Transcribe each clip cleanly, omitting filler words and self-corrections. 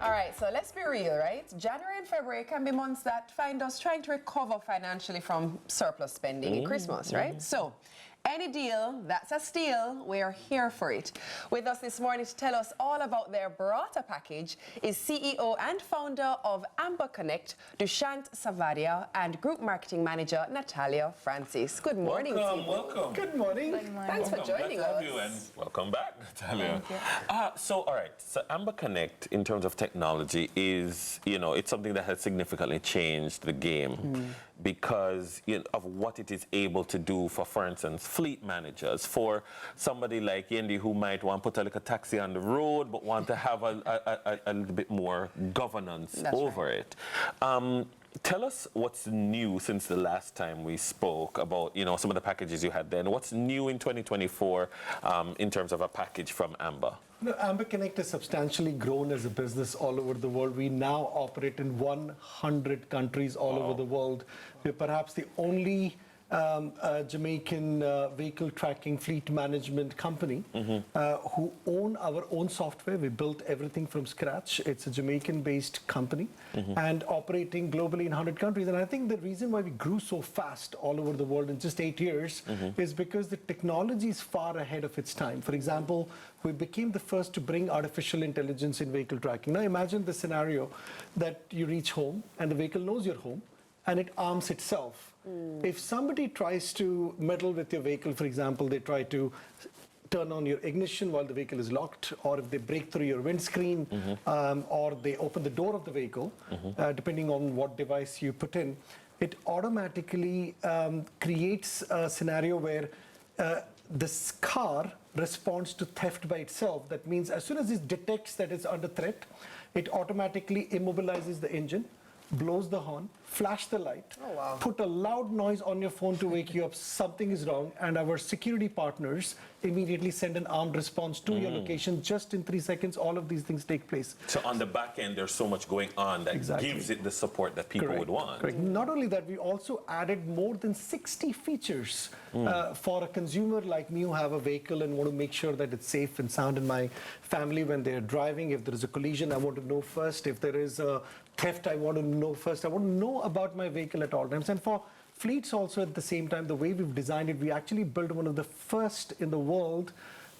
All right, so let's be real, right? January and February can be months that find us trying to recover financially from surplus spending in Christmas, right? So, any deal that's a steal, we're here for it. With us this morning to tell us all about their Brawta Package is CEO and founder of Amber Connect, Dushyant Savadia, and Group Marketing Manager Natalia Francis. Good morning, team. Welcome. Good morning. Thanks for joining us. And welcome back, Natalia. Thank you. All right. So Amber Connect, in terms of technology, is, it's something that has significantly changed the game because of what it is able to do for instance, fleet managers, for somebody like Yendi who might want to put a taxi on the road but want to have a little bit more governance over it. Tell us what's new since the last time we spoke about, some of the packages you had then. What's new in 2024 in terms of a package from Amber? Amber Connect has substantially grown as a business all over the world. We now operate in 100 countries all over the world. We're perhaps the only Jamaican vehicle tracking fleet management company who own our own software. We built everything from scratch. It's a Jamaican-based company and operating globally in 100 countries. And I think the reason why we grew so fast all over the world in just 8 years is because the technology is far ahead of its time. For example, we became the first to bring artificial intelligence in vehicle tracking. Now imagine the scenario that you reach home and the vehicle knows you're home and it arms itself. If somebody tries to meddle with your vehicle, for example, they try to turn on your ignition while the vehicle is locked, or if they break through your windscreen, or they open the door of the vehicle, depending on what device you put in, it automatically creates a scenario where this car responds to theft by itself. That means as soon as it detects that it's under threat, it automatically immobilizes the engine, blows the horn, flash the light, put a loud noise on your phone to wake you up, something is wrong, and our security partners immediately send an armed response to your location. Just in 3 seconds, all of these things take place. So on the back end, there's so much going on that gives it the support that people would want. Correct. Not only that, we also added more than 60 features for a consumer like me who have a vehicle and want to make sure that it's safe and sound in my family when they're driving. If there is a collision, I want to know first. If there is a theft, I want to know first. I want to know about my vehicle at all times. And for fleets also at the same time, the way we've designed it, we actually built one of the first in the world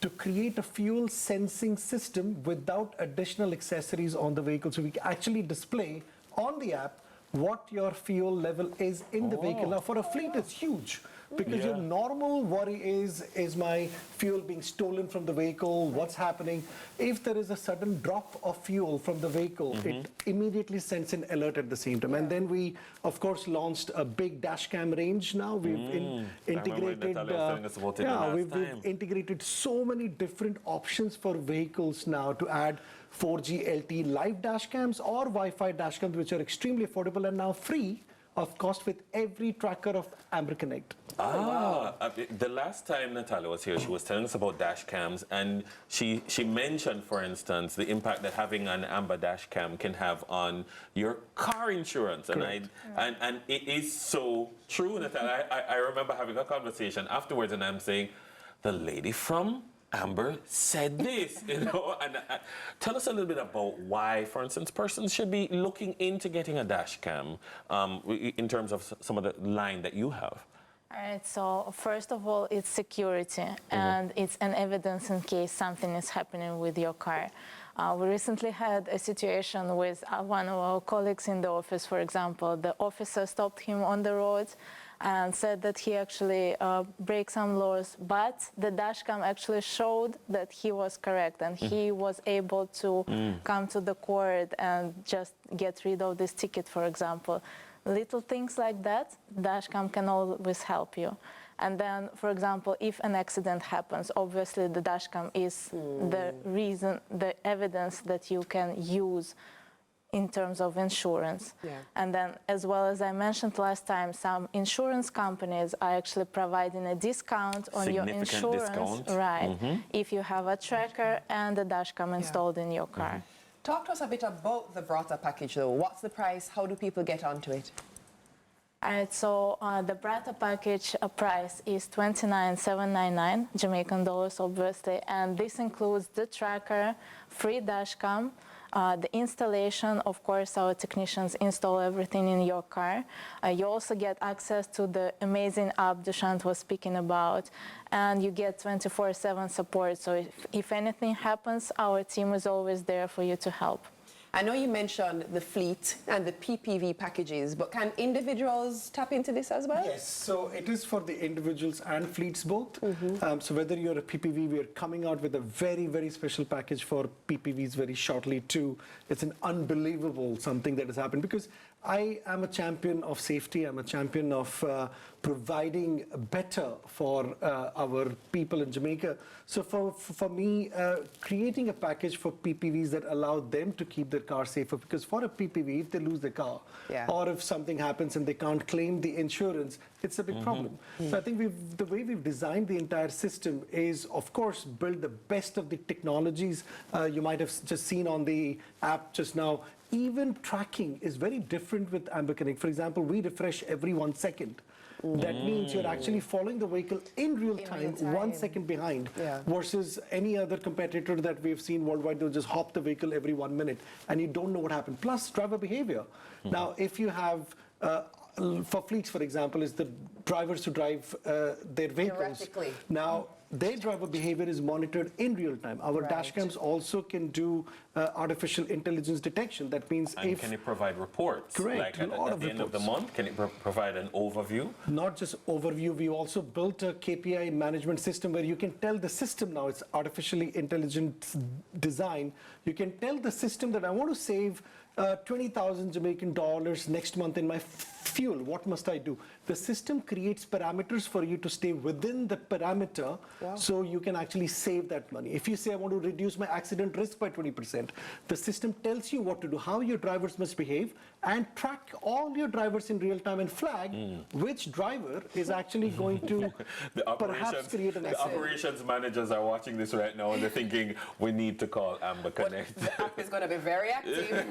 to create a fuel sensing system without additional accessories on the vehicle. So we can actually display on the app what your fuel level is in the vehicle. Now for a fleet, it's huge. Because your normal worry is my fuel being stolen from the vehicle, what's happening? If there is a sudden drop of fuel from the vehicle, it immediately sends an alert at the same time. And then we, of course, launched a big dash cam range now. We've integrated, we've integrated so many different options for vehicles now to add 4G LTE live dash cams or Wi-Fi dash cams, which are extremely affordable and now free of cost with every tracker of Amber Connect. The last time Natalia was here, she was telling us about dash cams, and she mentioned, for instance, the impact that having an Amber dash cam can have on your car insurance. And and it is so true, Natalia. I remember having a conversation afterwards, and I'm saying, the lady from Amber said this, And tell us a little bit about why, for instance, persons should be looking into getting a dash cam in terms of some of the line that you have. All right, so first of all, it's security, and it's an evidence in case something is happening with your car. We recently had a situation with one of our colleagues in the office, for example. The officer stopped him on the road and said that he actually breaks some laws, but the dashcam actually showed that he was correct, and he was able to come to the court and just get rid of this ticket, for example. Little things like that, dashcam can always help you. And then, for example, if an accident happens, obviously the dashcam is the reason, the evidence that you can use in terms of insurance. And then, as well as I mentioned last time, some insurance companies are actually providing a discount on your insurance, if you have a tracker and a dashcam installed in your car. Talk to us a bit about the Brawta package, though. What's the price? How do people get onto it? All right, so the Brawta package price is $29,799 Jamaican dollars, obviously, and this includes the tracker, free dashcam, The installation, of course, our technicians install everything in your car. You also get access to the amazing app Dushyant was speaking about, and you get 24/7 support. So if anything happens, our team is always there for you to help. I know you mentioned the fleet and the PPV packages, but can individuals tap into this as well? Yes, so it is for the individuals and fleets both. So whether you're a PPV, we are coming out with a very, very special package for PPVs very shortly too. It's an unbelievable something that has happened because I am a champion of safety. I'm a champion of providing better for our people in Jamaica. So for me, creating a package for PPVs that allow them to keep their car safer, because for a PPV, if they lose their car, or if something happens and they can't claim the insurance, it's a big problem. So I think the way we've designed the entire system is, of course, build the best of the technologies. You might have just seen on the app just now. Even tracking is very different with Amber Connect. For example, we refresh every 1 second. That means you're actually following the vehicle in real time, 1 second behind, versus any other competitor that we've seen worldwide. They'll just hop the vehicle every 1 minute, and you don't know what happened. Plus, driver behavior. Now, if you have for fleets, for example, is the drivers who drive their vehicles. Now, their driver behavior is monitored in real time. Our dash cams also can do artificial intelligence detection. That means and can it provide reports? Correct. Like at the end of the month, can it provide an overview? Not just overview. We also built a KPI management system where you can tell the system now, it's artificially intelligent design. You can tell the system that I want to save 20,000 Jamaican dollars next month in my fuel. What must I do? The system creates parameters for you to stay within the parameter so you can actually save that money. If you say, I want to reduce my accident risk by 20%, the system tells you what to do, how your drivers must behave, and track all your drivers in real time and flag which driver is actually going to perhaps create an accident. The operations managers are watching this right now and they're thinking, we need to call Amber Connect. The app is going to be very active.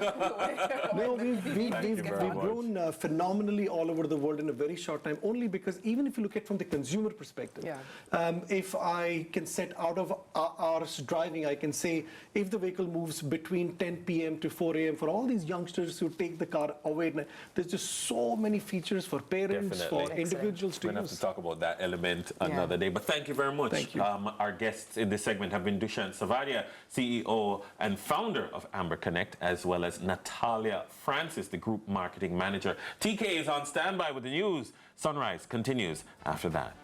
No, we've grown phenomenally all over the world in a very short time, only because even if you look at it from the consumer perspective, if I can set out of hours driving, I can say if the vehicle moves between 10 p.m. to 4 a.m. for all these youngsters who take the car away, there's just so many features for parents, for individuals to use. We're going to have to talk about that element another day, but thank you very much. Thank you. Our guests in this segment have been Dushyant Savadia, CEO and founder of Amber Connect, as well as Natalia Francis, the Group Marketing Manager. TK is on standby with the news. Sunrise continues after that.